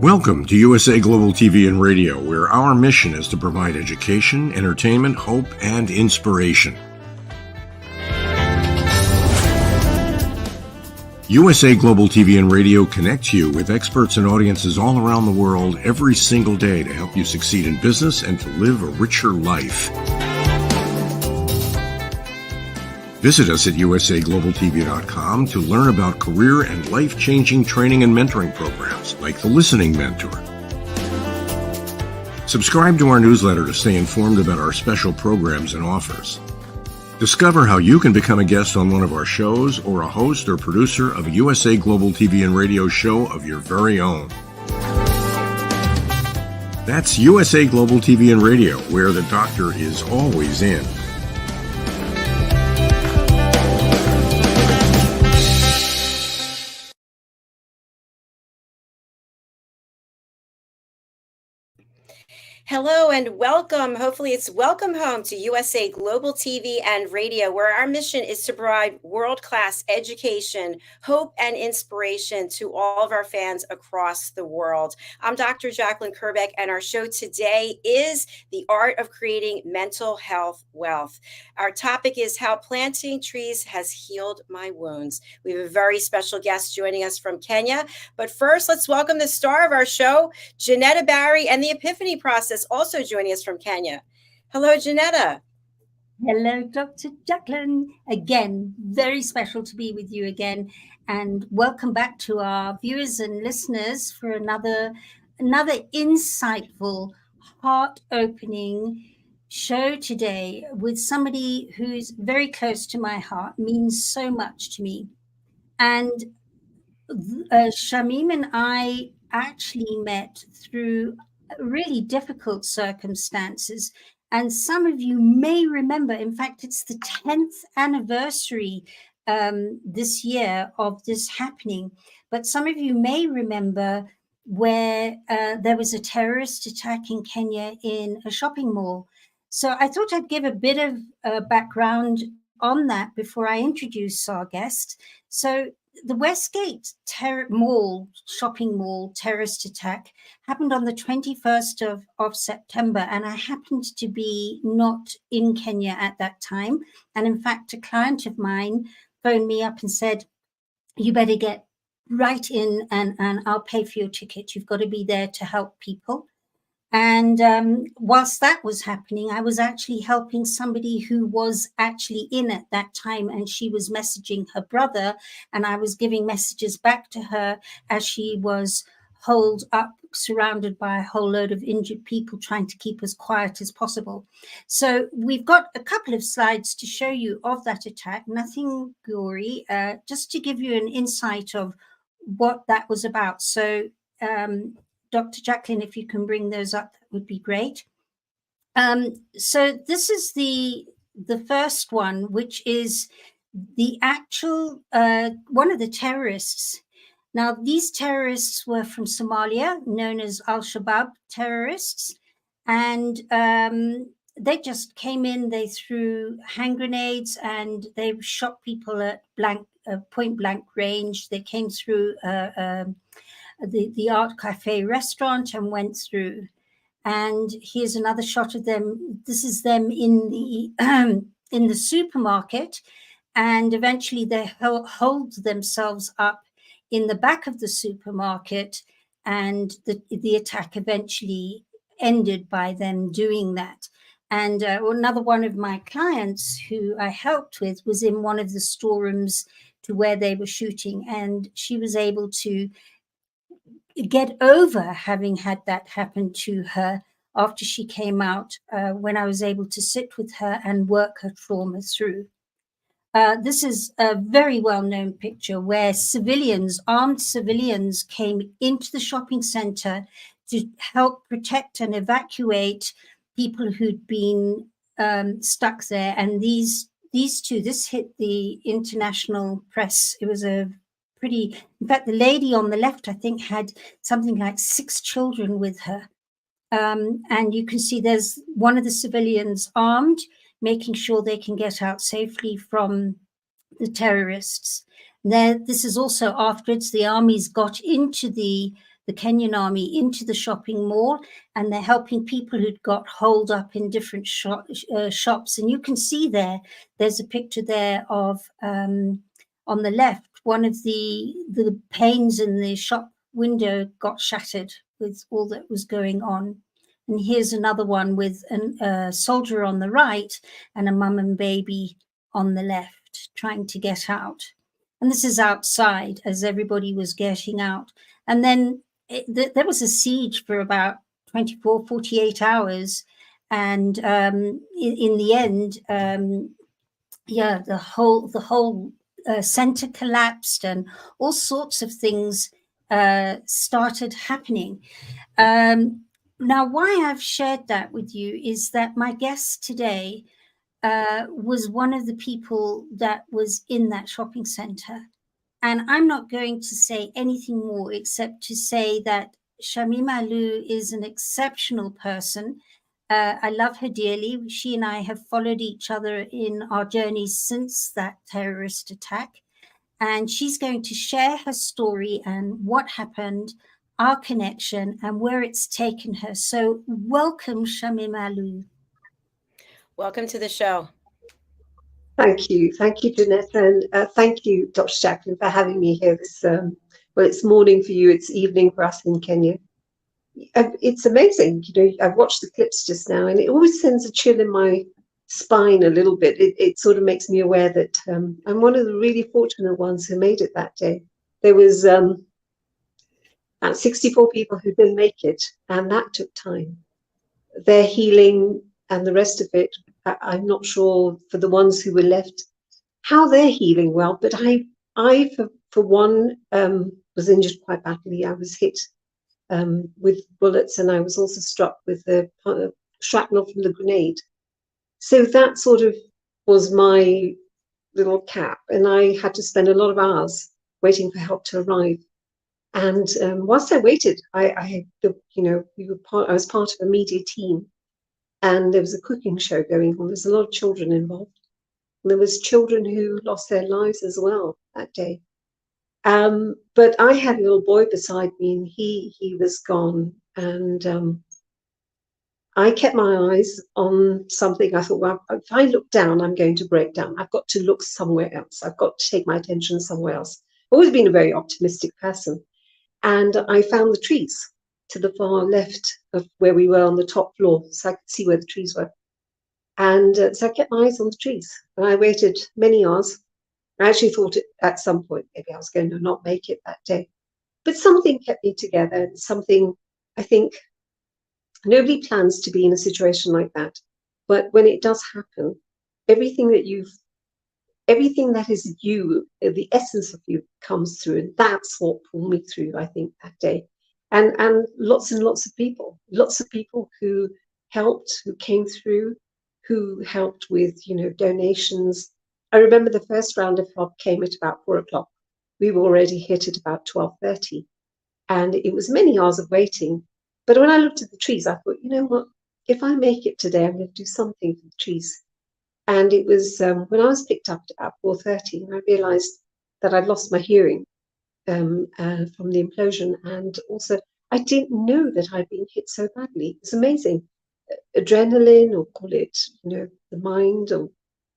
Welcome to USA Global TV and Radio, where our mission is to provide education, entertainment, hope, and inspiration. USA Global TV and Radio connects you with experts and audiences all around the world every single day to help you succeed in business and to live a richer life. Visit us at usaglobaltv.com to learn about career and life-changing training and mentoring programs like the Listening Mentor. Subscribe to our newsletter to stay informed about our special programs and offers. Discover how you can become a guest on one of our shows or a host or producer of a USA Global TV and Radio show of your very own. That's USA Global TV and Radio, where the doctor is always in. Hello and welcome. Hopefully it's welcome home to USA Global TV and Radio, where our mission is to provide world-class education, hope, and inspiration to all of our fans across the world. I'm Dr. JACALYN KERBECK, and our show today is The Art of Creating Mental Health Wealth. Our topic is How Planting Trees Has Healed My Wounds. We have a very special guest joining us from Kenya. But first, let's welcome the star of our show, JENETTA Barry, and the Epiphany Process, also joining us from Kenya. Hello, JENETTA. Hello, Dr. JACALYN. Again, very special to be with you again. And welcome back to our viewers and listeners for another insightful, heart-opening show today with somebody who's very close to my heart, means so much to me. And Shamim and I actually met through really difficult circumstances. And some of you may remember, in fact, it's the 10th anniversary this year of this happening. But some of you may remember where there was a terrorist attack in Kenya in a shopping mall. So I thought I'd give a bit of background on that before I introduce our guest. So the Westgate shopping mall terrorist attack happened on the 21st of September, and I happened to be not in Kenya at that time. And in fact, a client of mine phoned me up and said, you better get right in and I'll pay for your ticket. You've got to be there to help people. And whilst that was happening, I was actually helping somebody who was actually in at that time, and she was messaging her brother, and I was giving messages back to her as she was holed up, surrounded by a whole load of injured people, trying to keep as quiet as possible. So we've got a couple of slides to show you of that attack, nothing gory, just to give you an insight of what that was about. So Dr. JACALYN, if you can bring those up, that would be great. So this is the first one, which is the actual, one of the terrorists. Now, these terrorists were from Somalia, known as Al-Shabaab terrorists. And they just came in, they threw hand grenades, and they shot people at point blank range. They came through the Art Cafe restaurant and went through. And here's another shot of them. This is them in the supermarket, and eventually they hold themselves up in the back of the supermarket, and the attack eventually ended by them doing that. And another one of my clients who I helped with was in one of the storerooms to where they were shooting, and she was able to get over having had that happen to her after she came out, when I was able to sit with her and work her trauma through. This is a very well-known picture where armed civilians came into the shopping center to help protect and evacuate people who'd been stuck there. And these two, this hit the international press. It was a pretty, in fact, the lady on the left, I think, had something like 6 children with her. And you can see there's one of the civilians armed, making sure they can get out safely from the terrorists. This is also afterwards, the armies got into the the Kenyan army into the shopping mall, and they're helping people who'd got holed up in different shops. And you can see there's a picture there of, on the left, one of the panes in the shop window got shattered with all that was going on. And here's another one with a soldier on the right and a mum and baby on the left trying to get out. And this is outside as everybody was getting out. And then there was a siege for about 24, 48 hours. And in the end, the whole center collapsed and all sorts of things started happening. Now, why I've shared that with you is that my guest today was one of the people that was in that shopping center. And I'm not going to say anything more except to say that Shamim Allu is an exceptional person. I love her dearly. She and I have followed each other in our journeys since that terrorist attack. And she's going to share her story and what happened, our connection, and where it's taken her. So welcome, Shamim Allu. Welcome to the show. Thank you, JENETTA, and thank you, Dr. JACALYN, for having me here. This, well, it's morning for you, it's evening for us in Kenya. It's amazing, I've watched the clips just now, and it always sends a chill in my spine a little bit. It sort of makes me aware that I'm one of the really fortunate ones who made it that day. There was about 64 people who didn't make it, and that took time. Their healing and the rest of it, I'm not sure for the ones who were left how they're healing well, but I for one was injured quite badly. I was hit with bullets, and I was also struck with the shrapnel from the grenade. So that sort of was my little cap, and I had to spend a lot of hours waiting for help to arrive. And whilst I waited, I was part of a media team. And there was a cooking show going on. There's a lot of children involved. And there was children who lost their lives as well that day. But I had a little boy beside me, and he was gone. And I kept my eyes on something. I thought, well, if I look down, I'm going to break down. I've got to look somewhere else. I've got to take my attention somewhere else. I've always been a very optimistic person. And I found the trees to the far left of where we were on the top floor, so I could see where the trees were. And so I kept my eyes on the trees, and I waited many hours. I actually thought at some point maybe I was going to not make it that day, but something kept me together. Something, I think, nobody plans to be in a situation like that, but when it does happen, everything that is you, the essence of you, comes through, and that's what pulled me through, I think, that day. And lots of people who helped, who came through, who helped with, donations. I remember the first round of help came at about 4 o'clock. We were already hit at about 12:30, and it was many hours of waiting. But when I looked at the trees, I thought, you know what? If I make it today, I'm going to do something for the trees. And it was when I was picked up at about 4:30, and I realized that I'd lost my hearing from the implosion, and also I didn't know that I'd been hit so badly. It's amazing. Adrenaline, or call it, the mind,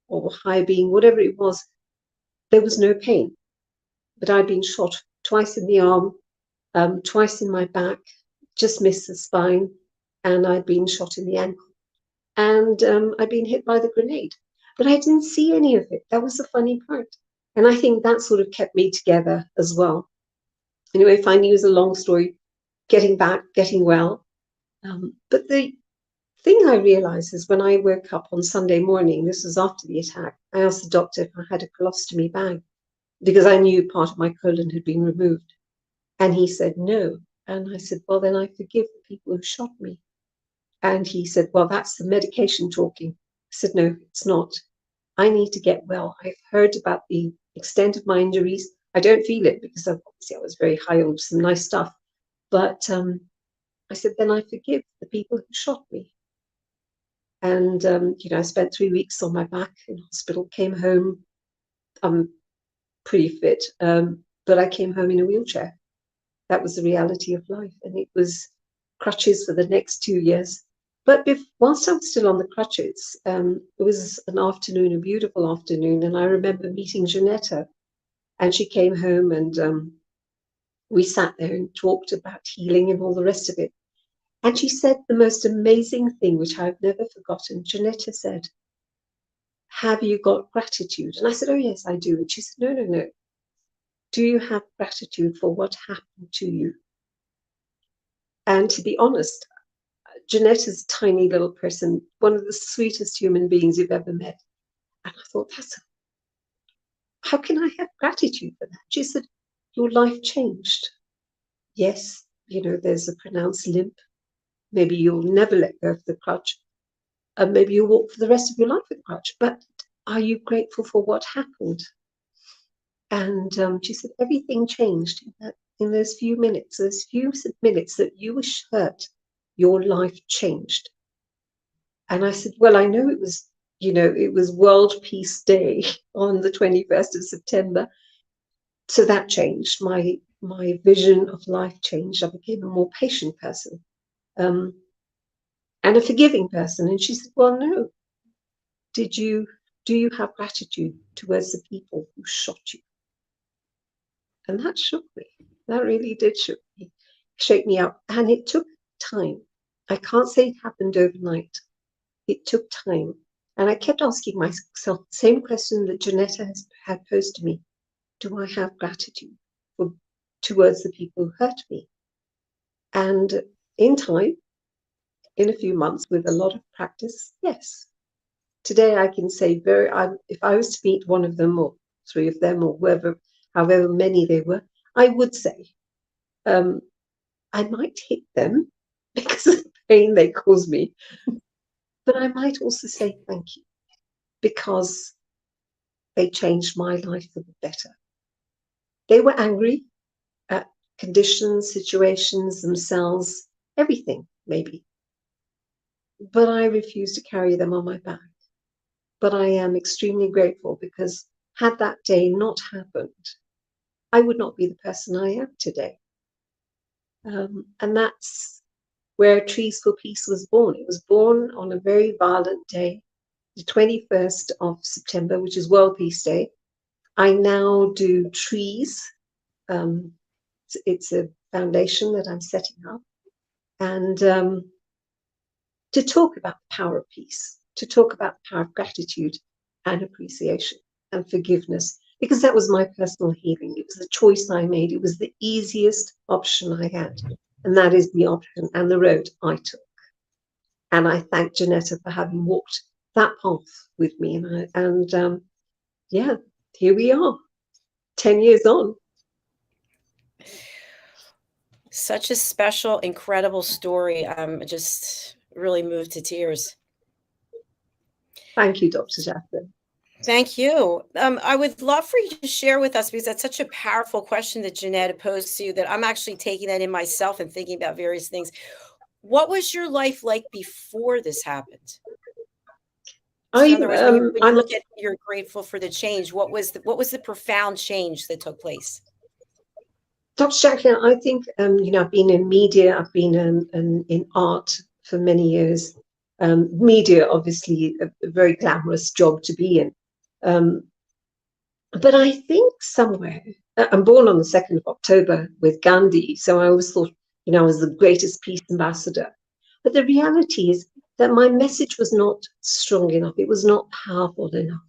or high being, whatever it was, there was no pain. But I'd been shot twice in the arm, twice in my back, just missed the spine, and I'd been shot in the ankle. And I'd been hit by the grenade. But I didn't see any of it. That was the funny part. And I think that sort of kept me together as well. Anyway, finally, it was a long story, getting back, getting well. But the thing I realized is when I woke up on Sunday morning, this was after the attack, I asked the doctor if I had a colostomy bag because I knew part of my colon had been removed. And he said no. And I said, well, then I forgive the people who shot me. And he said, well, that's the medication talking. I said, no, it's not. I need to get well. I've heard about the extent of my injuries. I don't feel it because obviously I was very high on some nice stuff. But I said, then I forgive the people who shot me. And, I spent 3 weeks on my back in hospital, came home. I'm pretty fit, but I came home in a wheelchair. That was the reality of life. And it was crutches for the next 2 years. But whilst I was still on the crutches, it was an afternoon, a beautiful afternoon. And I remember meeting JENETTA, and she came home, and we sat there and talked about healing and all the rest of it. And she said the most amazing thing, which I've never forgotten. JENETTA said, "Have you got gratitude?" And I said, "Oh, yes, I do." And she said, No. Do you have gratitude for what happened to you? And to be honest, JENETTA's a tiny little person, one of the sweetest human beings you've ever met. And I thought, how can I have gratitude for that? She said, "Your life changed. Yes, there's a pronounced limp. Maybe you'll never let go of the crutch. And maybe you'll walk for the rest of your life with a crutch. But are you grateful for what happened?" And she said, everything changed in those few minutes that you were hurt. Your life changed. And I said, well, I know it was World Peace Day on the 21st of September. So that changed. My vision of life changed. I became a more patient person, and a forgiving person. And she said, well, no. Do you have gratitude towards the people who shot you? And that shook me. That really did shake me up. And it took time. I can't say it happened overnight. It took time. And I kept asking myself the same question that JENETTA had posed to me. Do I have gratitude towards the people who hurt me? And in time, in a few months, with a lot of practice, yes. Today I can say if I was to meet one of them or three of them or however many they were, I would say, I might hit them because of the pain they caused me, but I might also say thank you because they changed my life for the better. They were angry at conditions, situations, themselves, everything, maybe. But I refuse to carry them on my back. But I am extremely grateful because had that day not happened, I would not be the person I am today. And that's where Trees for Peace was born. It was born on a very violent day, the 21st of September, which is World Peace Day. I now do trees. It's a foundation that I'm setting up. And to talk about the power of peace, to talk about the power of gratitude and appreciation and forgiveness, because that was my personal healing. It was the choice I made. It was the easiest option I had. And that is the option and the road I took. And I thank JENETTA for having walked that path with me. And here we are, 10 years on. Such a special, incredible story. I'm just really moved to tears. Thank you, Dr. JACALYN. Thank you. I would love for you to share with us, because that's such a powerful question that JENETTA posed to you, that I'm actually taking that in myself and thinking about various things. What was your life like before this happened? So in other words, when you look at you're grateful for the change, what was the profound change that took place? Dr. JACALYN, I think, I've been in media, I've been in art for many years. Media, obviously, a very glamorous job to be in. But I think somewhere, I'm born on the 2nd of October with Gandhi, so I always thought, I was the greatest peace ambassador. But the reality is that my message was not strong enough. It was not powerful enough.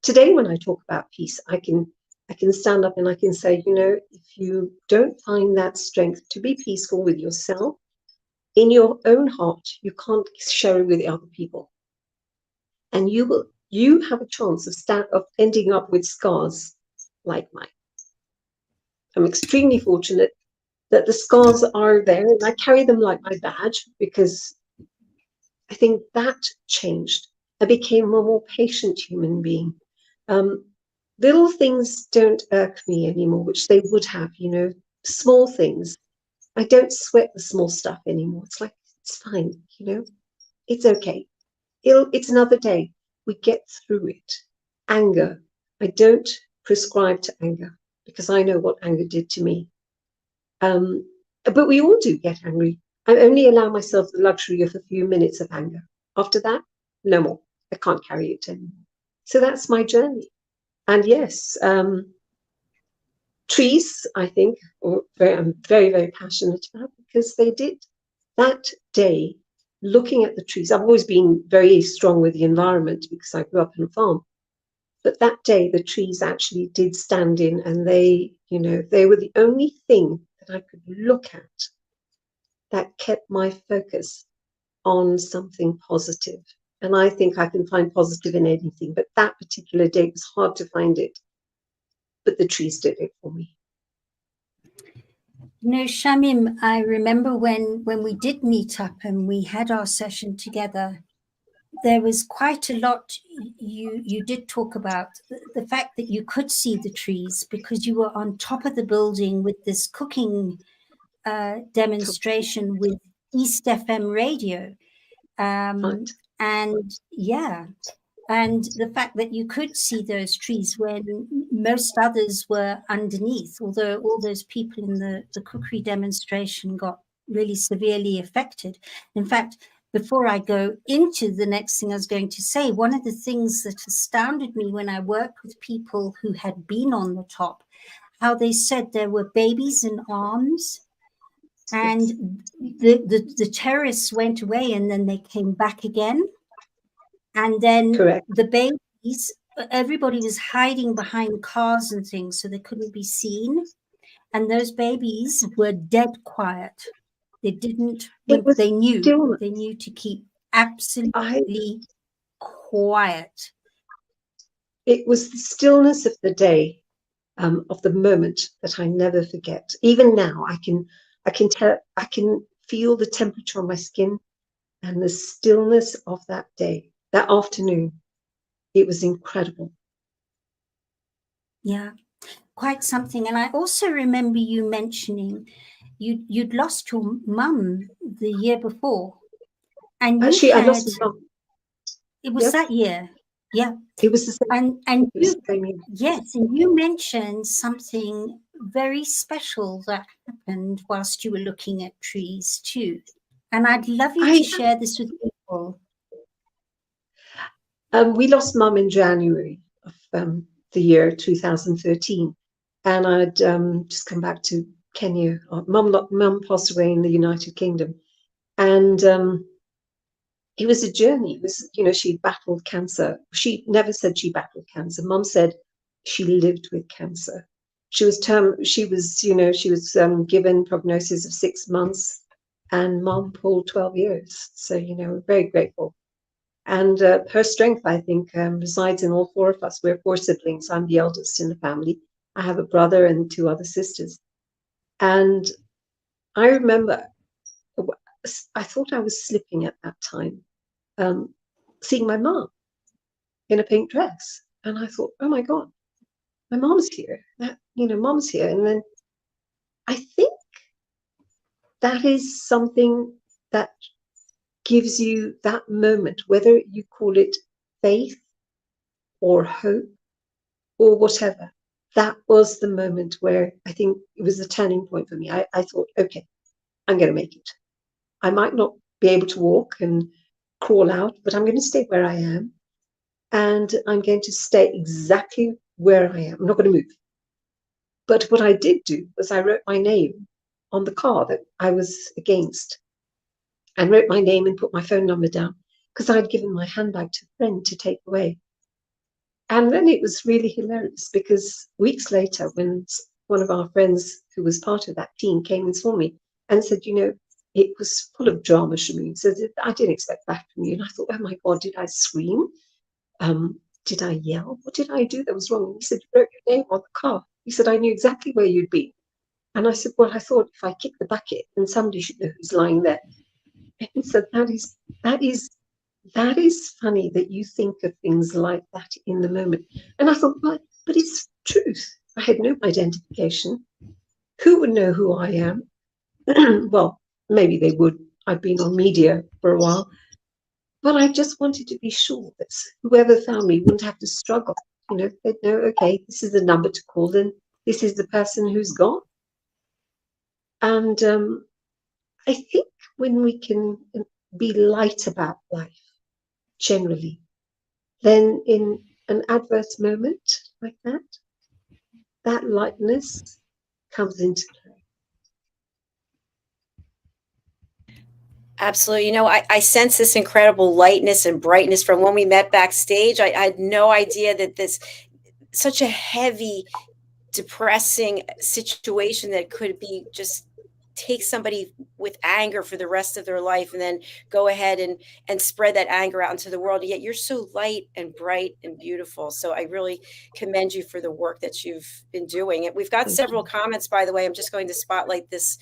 Today, when I talk about peace, I can stand up and I can say, if you don't find that strength to be peaceful with yourself, in your own heart, you can't share it with the other people. And you have a chance of ending up with scars like mine. I'm extremely fortunate that the scars are there, and I carry them like my badge, because I think that changed. I became a more patient human being. Little things don't irk me anymore, which they would have, small things. I don't sweat the small stuff anymore. It's like, it's fine, it's okay. It's another day. We get through it. Anger. I don't prescribe to anger because I know what anger did to me. But we all do get angry. I only allow myself the luxury of a few minutes of anger. After that, no more. I can't carry it anymore. So that's my journey. And yes, trees, I think, I'm very, very passionate about, because they did that day, looking at the trees. I've always been very strong with the environment because I grew up on a farm. But that day, the trees actually did stand in, and they, you know, they were the only thing that I could look at that kept my focus on something positive. And I think I can find positive in anything, but that particular day was hard to find it. But the trees did it for me. You know, Shamim, I remember when we did meet up and we had our session together, there was quite a lot you did talk about. The fact that you could see the trees because you were on top of the building with this cooking demonstration with East FM radio. Right. And yeah, and the fact that you could see those trees when most others were underneath, although all those people in the cookery demonstration got really severely affected. In fact, before I go into the next thing I was going to say, one of the things that astounded me when I worked with people who had been on the top, how they said there were babies in arms, and the terrorists went away and then they came back again. And then Correct. the babies, everybody was hiding behind cars and things so they couldn't be seen. And those babies were dead quiet. They didn't, they knew to keep absolutely quiet. It was the stillness of the day, of the moment, that I never forget. Even now, I can feel the temperature on my skin and the stillness of that day, that afternoon. It was incredible. Yeah, quite something. And I also remember you mentioning you'd lost your mum the year before, and Actually, I lost my mum. It was that year. Yeah, it was the same. And it was the same year. Yes, and you mentioned something very special that happened whilst you were looking at trees too. And I'd love you to share this with people. We lost Mum in January of the year 2013, and I'd just come back to Kenya. Mum passed away in the United Kingdom, and it was a journey. It was, you know, she battled cancer. She never said she battled cancer. Mum said she lived with cancer. She was given prognosis of 6 months, and Mum pulled 12 years. So, you know, we're very grateful. And her strength, I think, resides in all four of us. We're 4 siblings. I'm the eldest in the family. I have a brother and 2 other sisters. And I remember, I thought I was slipping at that time, seeing my mom in a pink dress. And I thought, oh my God, my mom's here. Mom's here. And then I think that is something that gives you that moment, whether you call it faith or hope or whatever. That was the moment where I think it was the turning point for me. I thought, okay, I'm going to make it. I might not be able to walk and crawl out, but I'm going to stay where I am. And I'm going to stay exactly where I am. I'm not going to move. But what I did do was I wrote my name on the car that I was against, and wrote my name and put my phone number down, because I'd given my handbag to a friend to take away. And then it was really hilarious, because weeks later, when one of our friends who was part of that team came and saw me and said, you know, it was full of drama, Shamim. So I didn't expect that from you. And I thought, oh my God, did I scream? Did I yell? What did I do that was wrong? And he said, you wrote your name on the car. He said, I knew exactly where you'd be. And I said, well, I thought if I kick the bucket, then somebody should know who's lying there. And he said, that is funny that you think of things like that in the moment. And I thought, well, but it's truth. I had no identification. Who would know who I am? Well, maybe they would. I've been on media for a while. But I just wanted to be sure that whoever found me wouldn't have to struggle. You know, they'd know, okay, this is the number to call, and this is the person who's gone. And I think when we can be light about life, generally, then in an adverse moment like that lightness comes into play. Absolutely. You know, I sense this incredible lightness and brightness from when we met backstage. I had no idea that this such a heavy, depressing situation that could be just take somebody with anger for the rest of their life and then go ahead and spread that anger out into the world. And yet you're so light and bright and beautiful. So I really commend you for the work that you've been doing. And we've got Thank several you. comments, by the way. I'm just going to spotlight this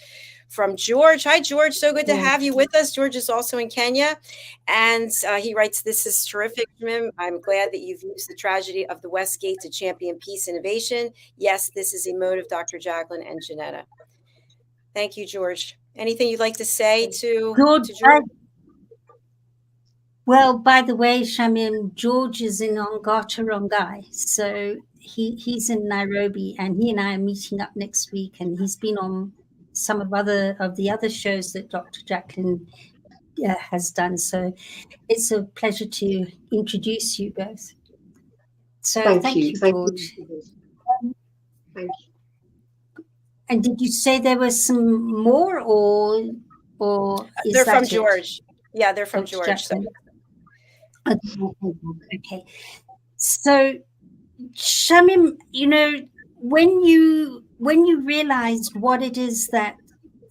from George. Hi, George. So good to Yeah. have you with us. George is also in Kenya. And he writes, this is terrific, Jim. I'm glad that you've used the tragedy of the Westgate to champion peace innovation. Yes, this is emotive, Dr. JACALYN and JENETTA. Thank you, George. Anything you'd like to say to George, George? well, by the way, Shamim, George is in Ongata Rongai. So he's in Nairobi, and he and I are meeting up next week, and he's been on some of the other shows that Dr. JACALYN has done. So it's a pleasure to introduce you both. So Thank thank you. you, Thank George. you. Thank you. And did you say there was some more, or is They're that from it? George. Yeah, they're from Dr. George. So. JACALYN. Okay. So, Shamim, you know, when you realized what it is that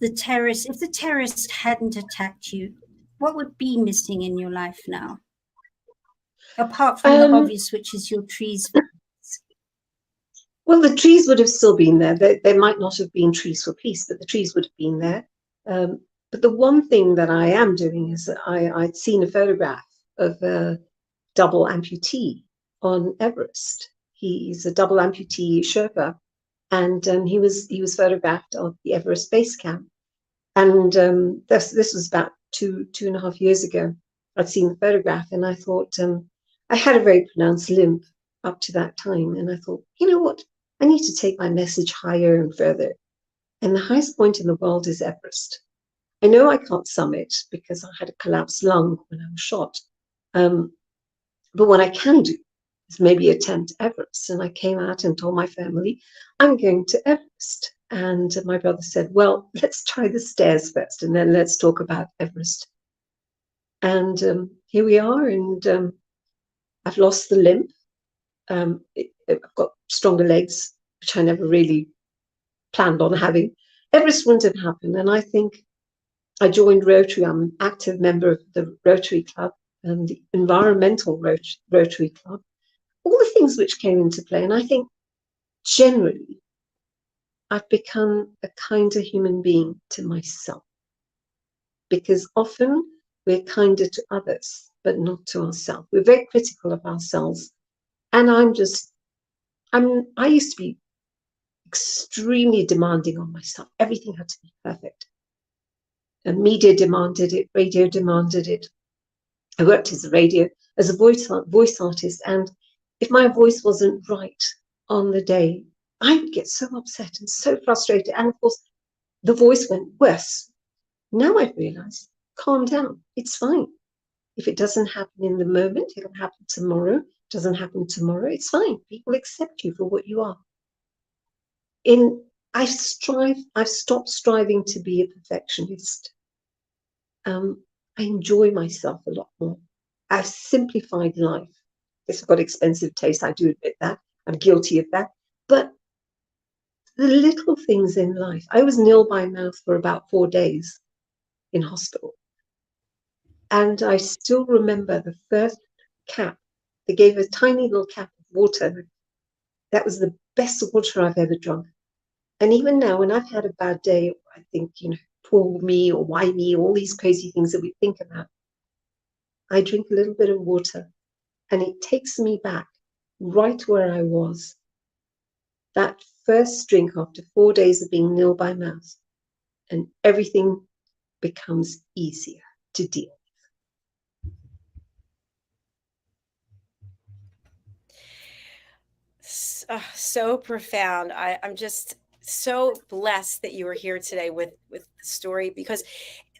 if the terrorist hadn't attacked you, what would be missing in your life now? Apart from the obvious, which is your trees. Well, the trees would have still been there. They might not have been trees for peace, but the trees would have been there. But the one thing that I am doing is that I'd seen a photograph of a double amputee on Everest. He's a double amputee Sherpa, and he was photographed at the Everest base camp. And this was about two and a half years ago. I'd seen the photograph, and I thought I had a very pronounced limp up to that time, and I thought, you know what? I need to take my message higher and further. And the highest point in the world is Everest. I know I can't summit because I had a collapsed lung when I was shot. But what I can do is maybe attempt Everest. And I came out and told my family, I'm going to Everest. And my brother said, well, let's try the stairs first, and then let's talk about Everest. And here we are, and I've lost the limp. I've got stronger legs, which I never really planned on having. Everest wouldn't have happened. And I think I joined Rotary. I'm an active member of the Rotary Club and the Environmental Rotary Club, all the things which came into play. And I think generally I've become a kinder human being to myself, because often we're kinder to others, but not to ourselves. We're very critical of ourselves. And I used to be extremely demanding on myself. Everything had to be perfect. And media demanded it, radio demanded it. I worked as a voice artist, and if my voice wasn't right on the day, I would get so upset and so frustrated. And of course, the voice went worse. Now I've realized, calm down. It's fine. If it doesn't happen in the moment, it'll happen tomorrow. It doesn't happen tomorrow, it's fine. People accept you for what you are. I've stopped striving to be a perfectionist. I enjoy myself a lot more. I've simplified life. It's got expensive taste, I do admit that. I'm guilty of that. But the little things in life. I was nil by mouth for about 4 days in hospital. And I still remember the first cap. They gave a tiny little cap of water. That was the best water I've ever drunk. And even now, when I've had a bad day, I think, poor me or why me, all these crazy things that we think about, I drink a little bit of water and it takes me back right where I was. That first drink after 4 days of being nil by mouth, and everything becomes easier to deal with. So profound. I'm just so blessed that you were here today with the story, because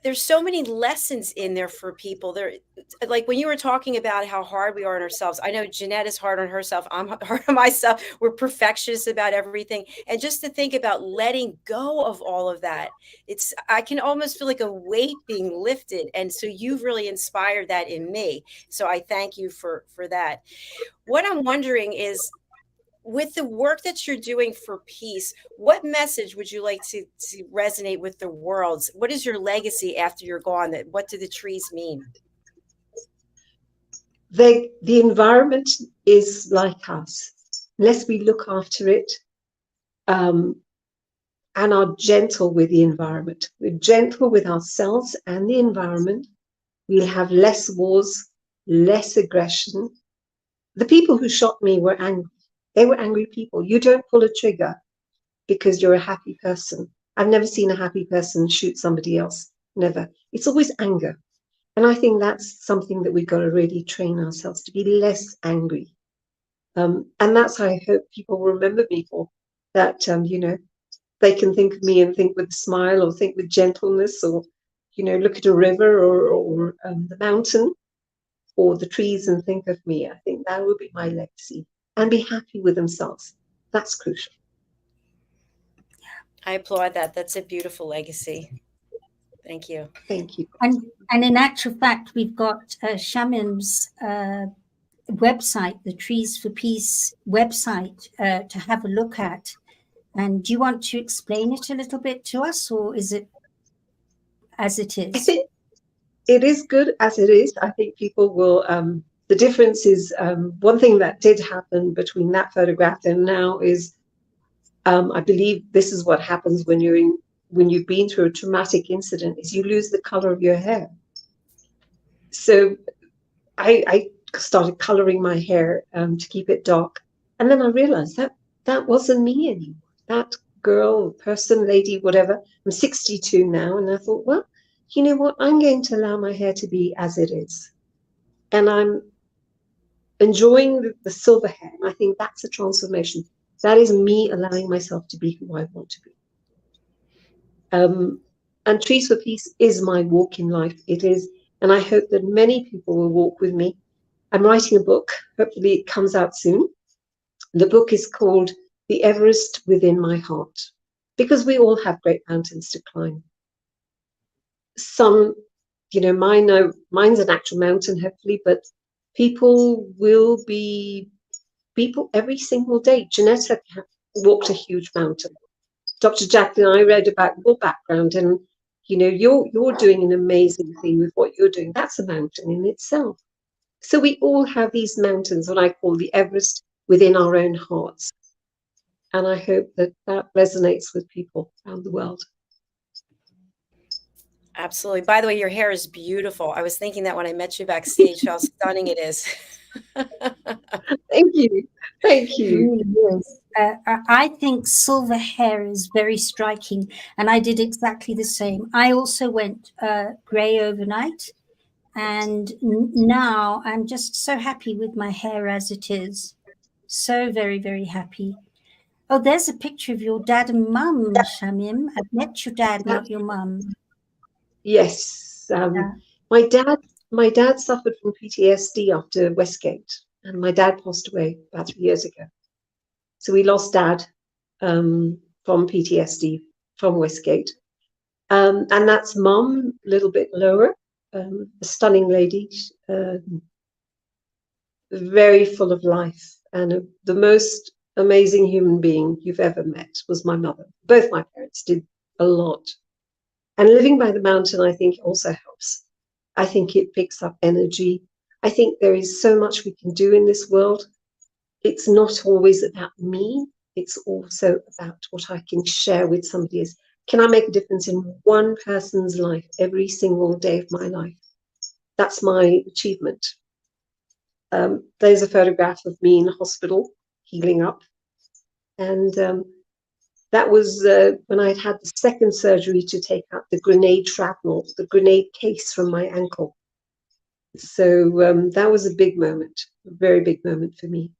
there's so many lessons in there for people. There, like when you were talking about how hard we are on ourselves, I know Jeanette is hard on herself. I'm hard on myself. We're perfectionists about everything. And just to think about letting go of all of that, I can almost feel like a weight being lifted. And so you've really inspired that in me. So I thank you for that. What I'm wondering is, with the work that you're doing for peace, what message would you like to resonate with the world? What is your legacy after you're gone? What do the trees mean? The environment is like us. Unless we look after it and are gentle with the environment, we're gentle with ourselves and the environment, we'll have less wars, less aggression. The people who shot me were angry. They were angry people. You don't pull a trigger because you're a happy person. I've never seen a happy person shoot somebody else. Never. It's always anger. And I think that's something that we've got to really train ourselves to be less angry. And that's how I hope people will remember me for. That, you know, they can think of me and think with a smile, or think with gentleness, or, you know, look at a river or the mountain or the trees and think of me. I think that would be my legacy. And be happy with themselves. That's crucial. I applaud that. That's a beautiful legacy. Thank you. Thank you. And in actual fact, we've got Shamim's website, the Trees for Peace website, to have a look at. And do you want to explain it a little bit to us, or is it as it is? I think it is good as it is. I think people will. The difference is one thing that did happen between that photograph and now is, I believe this is what happens when you've been through a traumatic incident, is you lose the color of your hair. So I started coloring my hair to keep it dark, and then I realized that wasn't me anymore. That girl, person, lady, whatever. I'm 62 now, and I thought, well, you know what? I'm going to allow my hair to be as it is, and I'm enjoying the silver hair. And I think that's a transformation. That is me allowing myself to be who I want to be. And Trees for Peace is my walk in life. It is, and I hope that many people will walk with me. I'm writing a book. Hopefully it comes out soon. The book is called The Everest Within My Heart, because we all have great mountains to climb. Some, you know, mine's an actual mountain, hopefully, but people will be people every single day. JENETTA walked a huge mountain. Dr. JACALYN, I read about your background, and you know, you're doing an amazing thing with what you're doing. That's a mountain in itself. So we all have these mountains, what I call the Everest within our own hearts. And I hope that resonates with people around the world. Absolutely. By the way, your hair is beautiful. I was thinking that when I met you backstage, how stunning it is. Thank you. Thank you. It really is. I think silver hair is very striking, and I did exactly the same. I also went grey overnight, and now I'm just so happy with my hair as it is. So very, very happy. Oh, there's a picture of your dad and mum, Shamim. I've met your dad, not your mum. Yes. My dad suffered from PTSD after Westgate, and my dad passed away about 3 years ago. So we lost Dad from PTSD from Westgate. And that's Mum, a little bit lower, a stunning lady, very full of life, and the most amazing human being you've ever met was my mother. Both my parents did a lot. And living by the mountain, I think, also helps. I think it picks up energy. I think there is so much we can do in this world. It's not always about me. It's also about what I can share with somebody else. Can I make a difference in one person's life every single day of my life? That's my achievement. There's a photograph of me in the hospital, healing up. And that was when I'd had the second surgery to take out the grenade shrapnel, the grenade case from my ankle. So that was a big moment, a very big moment for me,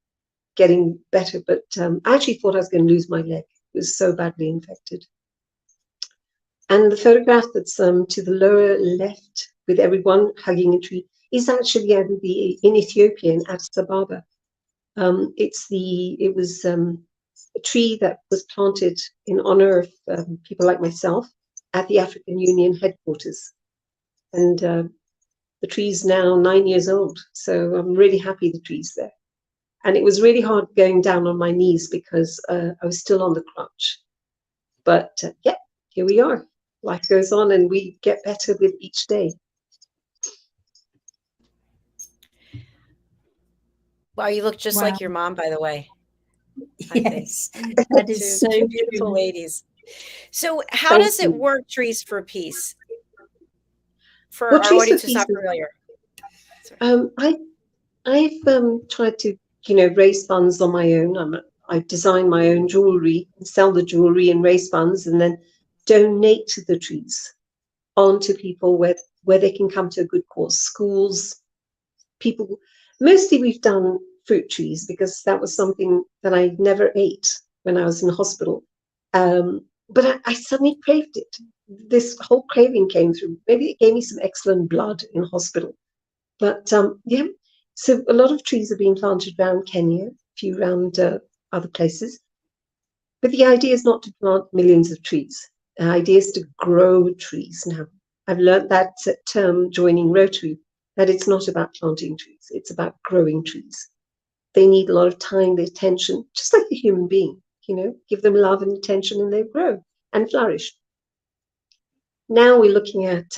getting better. But I actually thought I was going to lose my leg. It was so badly infected. And the photograph that's to the lower left with everyone hugging a tree is actually in Ethiopia, in Addis Ababa. It was a tree that was planted in honor of people like myself at the African Union headquarters. And the tree's now 9 years old. So I'm really happy the tree's there. And it was really hard going down on my knees because I was still on the crutch. But yeah, here we are. Life goes on and we get better with each day. Wow, you look just like your mom, by the way. Yes, that is so two beautiful true. ladies. So how Thank does you. it work, Trees for Peace? For Well, our Trees for audience who's not Peace, familiar. I've tried to, raise funds on my own. I design my own jewelry, sell the jewelry and raise funds, and then donate the trees on to people where they can come to a good cause. Schools, people. Mostly we've done fruit trees because that was something that I never ate when I was in hospital. But I suddenly craved it. This whole craving came through. Maybe it gave me some excellent blood in hospital. But yeah, so a lot of trees are being planted around Kenya, a few around other places. But the idea is not to plant millions of trees. The idea is to grow trees now. I've learned that term joining Rotary, that it's not about planting trees, it's about growing trees. They need a lot of time, the attention, just like a human being, give them love and attention and they grow and flourish. Now we're looking at,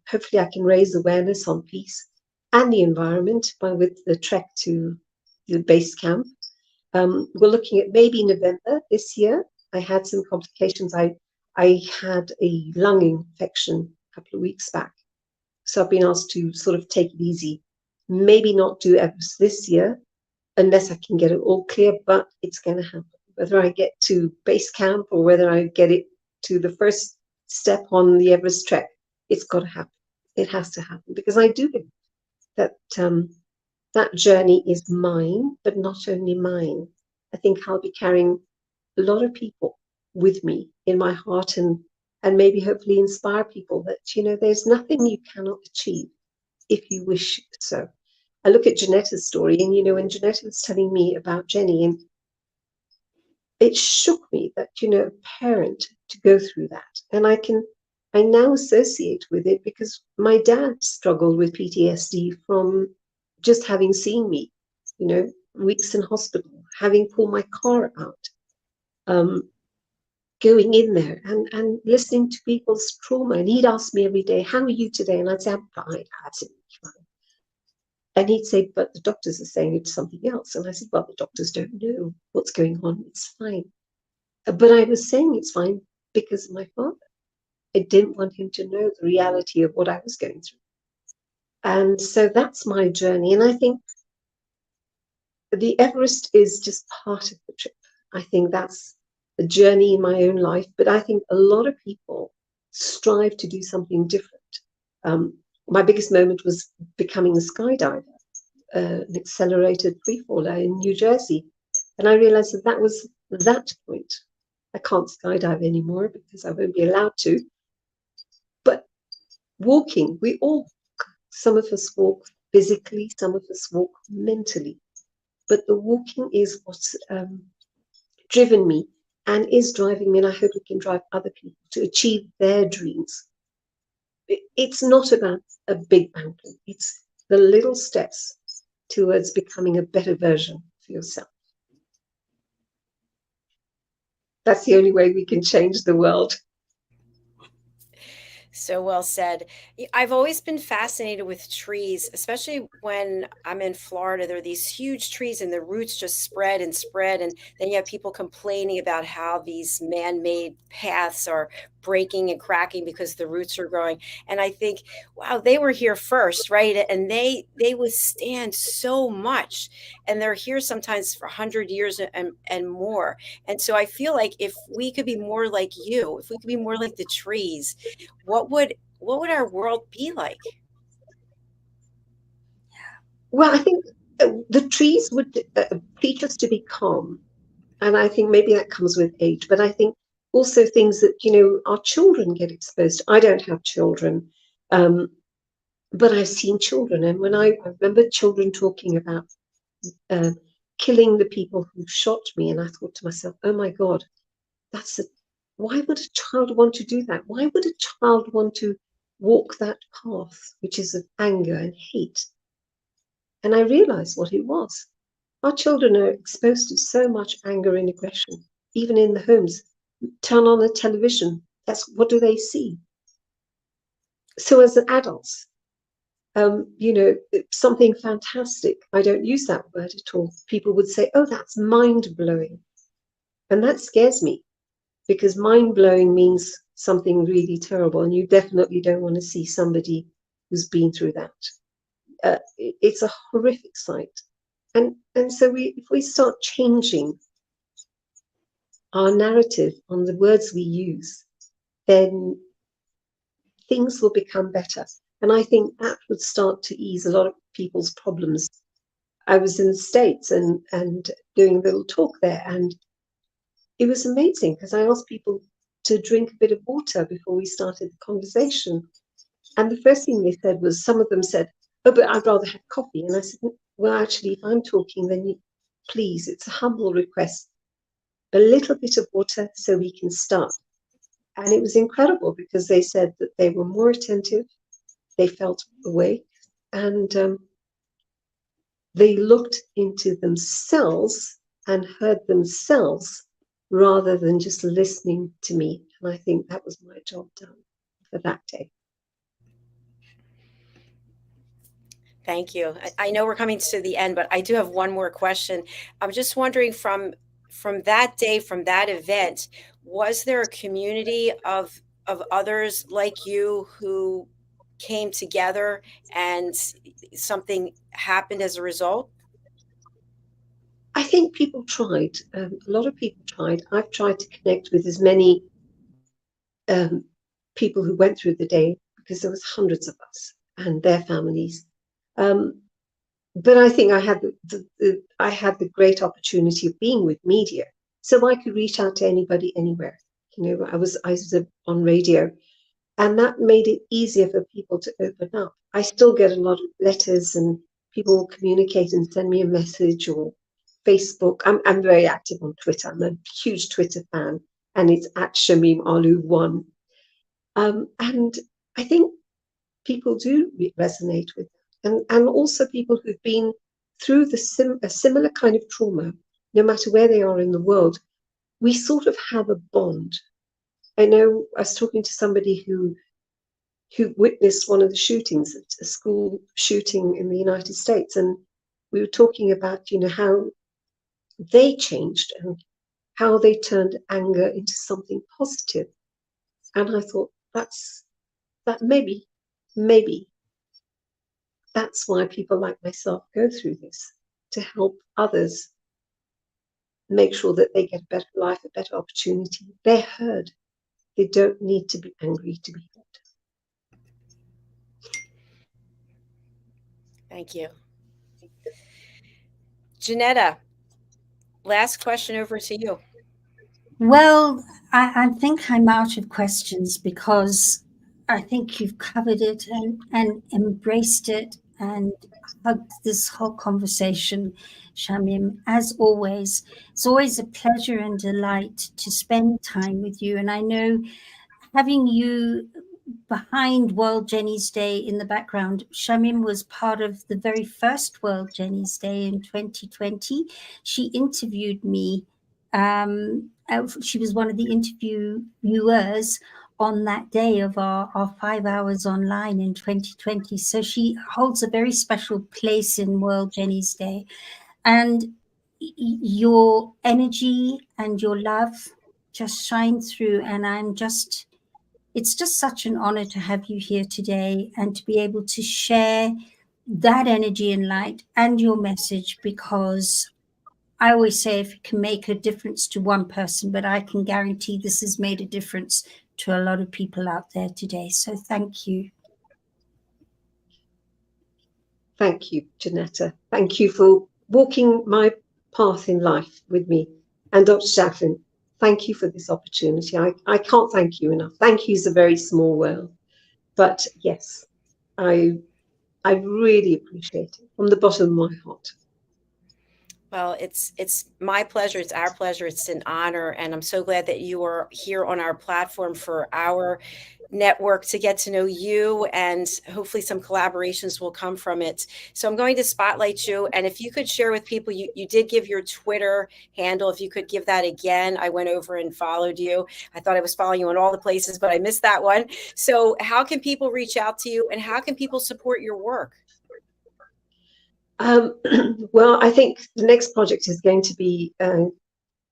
hopefully I can raise awareness on peace and the environment with the trek to the base camp. We're looking at maybe November this year. I had some complications. I had a lung infection a couple of weeks back. So I've been asked to sort of take it easy. Maybe not do Everest this year unless I can get it all clear, but it's going to happen. Whether I get to base camp or whether I get it to the first step on the Everest trek, it's got to happen. It has to happen because I do believe that that journey is mine, but not only mine. I think I'll be carrying a lot of people with me in my heart and maybe hopefully inspire people that, there's nothing you cannot achieve if you wish so. I look at Jenetta's story and, when Jenetta was telling me about Jenny, and it shook me that, a parent to go through that. And I now associate with it because my dad struggled with PTSD from just having seen me, weeks in hospital, having pulled my car out, going in there and listening to people's trauma. And he'd ask me every day, how are you today? And I'd say, I'm fine, absolutely fine. And he'd say, but the doctors are saying it's something else. And I said, well, the doctors don't know what's going on. It's fine. But I was saying it's fine because of my father. I didn't want him to know the reality of what I was going through. And so that's my journey. And I think the Everest is just part of the trip. I think that's a journey in my own life. But I think a lot of people strive to do something different. My biggest moment was becoming a skydiver, an accelerated freefaller in New Jersey. And I realized that was that point. I can't skydive anymore because I won't be allowed to. But walking, we all walk. Some of us walk physically, some of us walk mentally. But the walking is what's driven me and is driving me, and I hope it can drive other people to achieve their dreams. It's not about a big mountain. It's the little steps towards becoming a better version for yourself. That's the only way we can change the world. So well said. I've always been fascinated with trees, especially when I'm in Florida. There are these huge trees and the roots just spread and spread. And then you have people complaining about how these man-made paths are breaking and cracking because the roots are growing. And I think, wow, they were here first, right? And they withstand so much. And they're here sometimes for 100 years and more. And so I feel like if we could be more like you, if we could be more like the trees, what would our world be like? Well, I think the trees would teach us to be calm. And I think maybe that comes with age, but I think also things that, you know, our children get exposed to. I don't have children, but I've seen children. And when I remember children talking about killing the people who shot me, and I thought to myself, oh my God, why would a child want to do that? Why would a child want to walk that path, which is of anger and hate? And I realized what it was. Our children are exposed to so much anger and aggression, even in the homes. Turn on the television, what do they see? So as adults, you know, something fantastic, I don't use that word at all. People would say, oh, that's mind-blowing. And that scares me, because mind-blowing means something really terrible, and you definitely don't want to see somebody who's been through that. It's a horrific sight. And so if we start changing our narrative on the words we use, then things will become better. And I think that would start to ease a lot of people's problems. I was in the States and doing a little talk there, and it was amazing because I asked people to drink a bit of water before we started the conversation. And the first thing they said was, some of them said, oh, but I'd rather have coffee. And I said, well, actually, if I'm talking, then please, it's a humble request, a little bit of water so we can start. And it was incredible because they said that they were more attentive, they felt awake, and they looked into themselves and heard themselves rather than just listening to me. And I think that was my job done for that day. Thank you. I know we're coming to the end, but I do have one more question. I'm just wondering, from that day, from that event, was there a community of others like you who came together and something happened as a result? I think people tried. A lot of people tried. I've tried to connect with as many people who went through the day, because there was hundreds of us and their families. But I think I had the great opportunity of being with media, so I could reach out to anybody anywhere. You know, I was on radio, and that made it easier for people to open up. I still get a lot of letters, and people will communicate and send me a message, or Facebook. I'm very active on Twitter. I'm a huge Twitter fan, and it's at Shamim Allu 1. And I think people do resonate with that. And also people who've been through a similar kind of trauma, no matter where they are in the world, we sort of have a bond. I know I was talking to somebody who witnessed one of the shootings, a school shooting in the United States, and we were talking about, you know, how they changed and how they turned anger into something positive. And I thought, that maybe that's why people like myself go through this, to help others make sure that they get a better life, a better opportunity. They're heard. They don't need to be angry to be heard. Thank you. JENETTA, last question over to you. Well, I think I'm out of questions, because I think you've covered it and embraced it and hugged this whole conversation, Shamim. As always, it's always a pleasure and delight to spend time with you. And I know, having you behind World Jenny's Day in the background, Shamim was part of the very first World Jenny's Day in 2020. She interviewed me. She was one of the interviewers on that day of our 5 hours online in 2020. So she holds a very special place in World Jenny's Day. And your energy and your love just shine through. And it's just such an honor to have you here today and to be able to share that energy and light and your message, because I always say, if it can make a difference to one person, but I can guarantee this has made a difference to a lot of people out there today. So thank you. Thank you, JENETTA. Thank you for walking my path in life with me. And Dr. JACALYN, thank you for this opportunity. I can't thank you enough. Thank you is a very small word. But yes, I really appreciate it from the bottom of my heart. Well, it's my pleasure. It's our pleasure. It's an honor. And I'm so glad that you are here on our platform for our network to get to know you, and hopefully some collaborations will come from it. So I'm going to spotlight you. And if you could share with people, you did give your Twitter handle. If you could give that again. I went over and followed you. I thought I was following you in all the places, but I missed that one. So how can people reach out to you, and how can people support your work? Well, I think the next project is going to be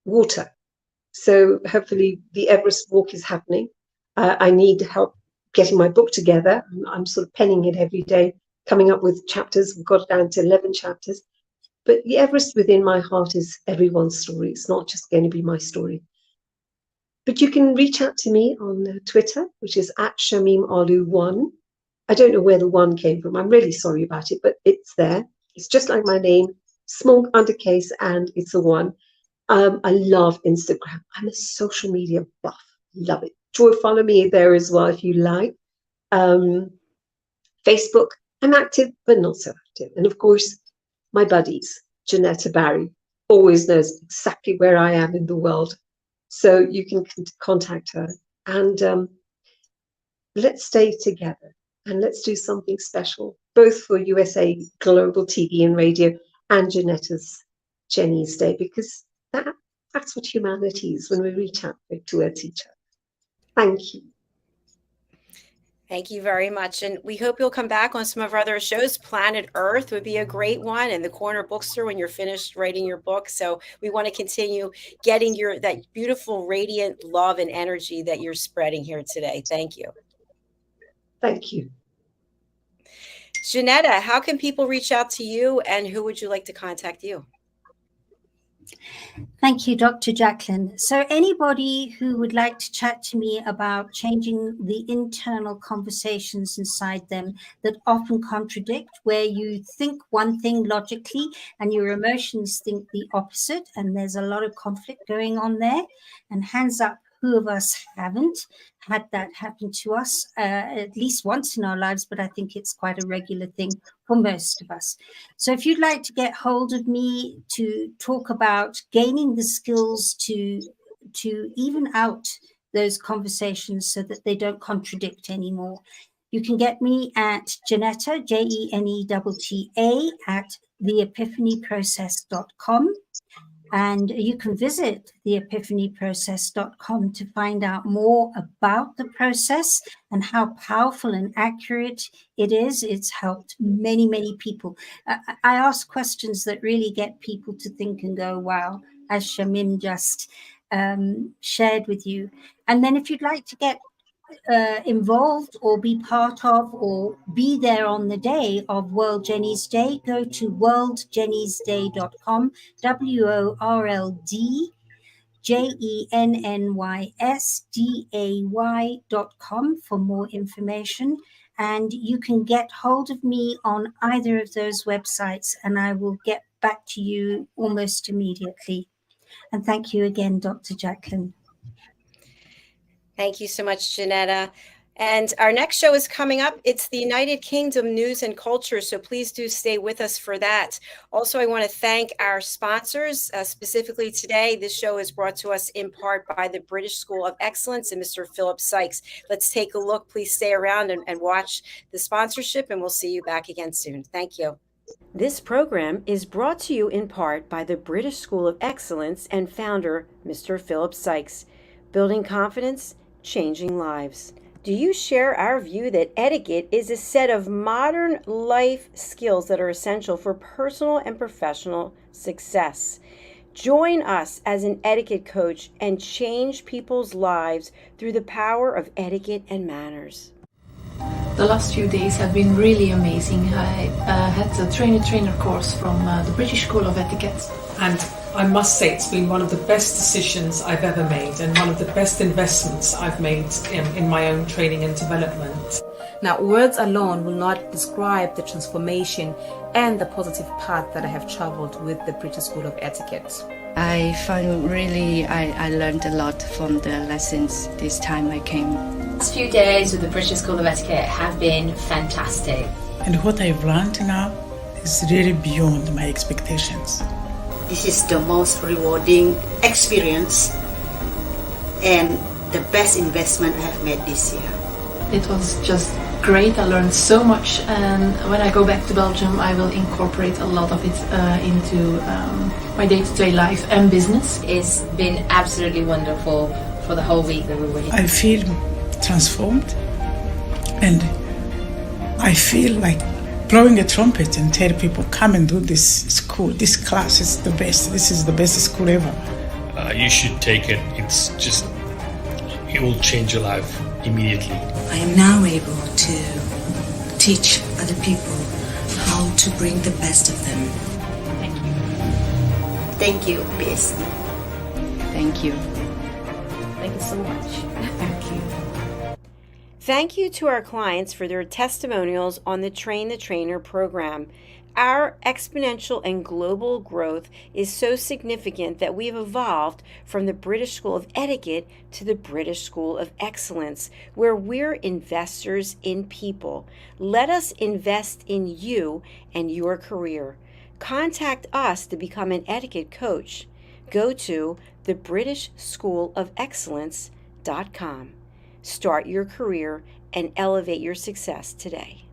water. So hopefully the Everest walk is happening. I need help getting my book together. I'm sort of penning it every day, coming up with chapters. We've got down to 11 chapters. But the Everest within my heart is everyone's story. It's not just going to be my story. But you can reach out to me on Twitter, which is at Shamim Allu 1. I don't know where the 1 came from. I'm really sorry about it, but it's there. It's just like my name, small undercase, and it's a 1. I love Instagram. I'm a social media buff. Love it. Follow me there as well if you like. Facebook, I'm active, but not so active. And of course, my buddies, JENETTA Barry, always knows exactly where I am in the world. So you can contact her. And let's stay together. And let's do something special, both for USA Global TV and Radio and JENETTA's Jenny's Day, because that's what humanity is when we reach out towards each other. Thank you. Thank you very much. And we hope you'll come back on some of our other shows. Planet Earth would be a great one, and the Corner Bookstore when you're finished writing your book. So we want to continue getting that beautiful, radiant love and energy that you're spreading here today. Thank you. Thank you. JENETTA, how can people reach out to you, and who would you like to contact you? Thank you, Dr. JACALYN. So anybody who would like to chat to me about changing the internal conversations inside them that often contradict, where you think one thing logically and your emotions think the opposite, and there's a lot of conflict going on there, and hands up, who of us haven't had that happen to us at least once in our lives, but I think it's quite a regular thing for most of us. So if you'd like to get hold of me to talk about gaining the skills to even out those conversations so that they don't contradict anymore, you can get me at JENETTA, JENETTA, at theepiphanyprocess.com. And you can visit theepiphanyprocess.com to find out more about the process and how powerful and accurate it is. It's helped many, many people. I ask questions that really get people to think and go, wow, as Shamim just shared with you. And then if you'd like to get involved or be part of or be there on the day of World Jenny's Day, go to worldjennysday.com, WORLDJENNYSDAY.com for more information. And you can get hold of me on either of those websites, and I will get back to you almost immediately. And thank you again, Dr. JACALYN. Thank you so much, JENETTA. And our next show is coming up. It's the United Kingdom News and Culture, so please do stay with us for that. Also, I want to thank our sponsors. Specifically today, this show is brought to us in part by the British School of Excellence and Mr. Philip Sykes. Let's take a look. Please stay around and watch the sponsorship, and we'll see you back again soon. Thank you. This program is brought to you in part by the British School of Excellence and founder, Mr. Philip Sykes. Building confidence, changing lives. Do you share our view that etiquette is a set of modern life skills that are essential for personal and professional success? Join us as an etiquette coach and change people's lives through the power of etiquette and manners. The last few days have been really amazing. I had a trainer course from the British School of Etiquette. And I must say it's been one of the best decisions I've ever made and one of the best investments I've made in my own training and development. Now, words alone will not describe the transformation and the positive path that I have traveled with the British School of Etiquette. I found really, I learned a lot from the lessons this time I came. The last few days with the British School of Etiquette have been fantastic. And what I've learned now is really beyond my expectations. This is the most rewarding experience and the best investment I have made this year. It was just great. I learned so much, and when I go back to Belgium, I will incorporate a lot of it into my day-to-day life and business. It's been absolutely wonderful for the whole week that we were here. I feel transformed, and I feel like blowing a trumpet and tell people, come and do this school. This class is the best. This is the best school ever. You should take it. It will change your life immediately. I am now able to teach other people how to bring the best of them. Thank you. Thank you, BSc. Thank you. Thank you so much. Thank you. Thank you to our clients for their testimonials on the Train the Trainer program. Our exponential and global growth is so significant that we've evolved from the British School of Etiquette to the British School of Excellence, where we're investors in people. Let us invest in you and your career. Contact us to become an etiquette coach. Go to thebritishschoolofexcellence.com. Start your career and elevate your success today.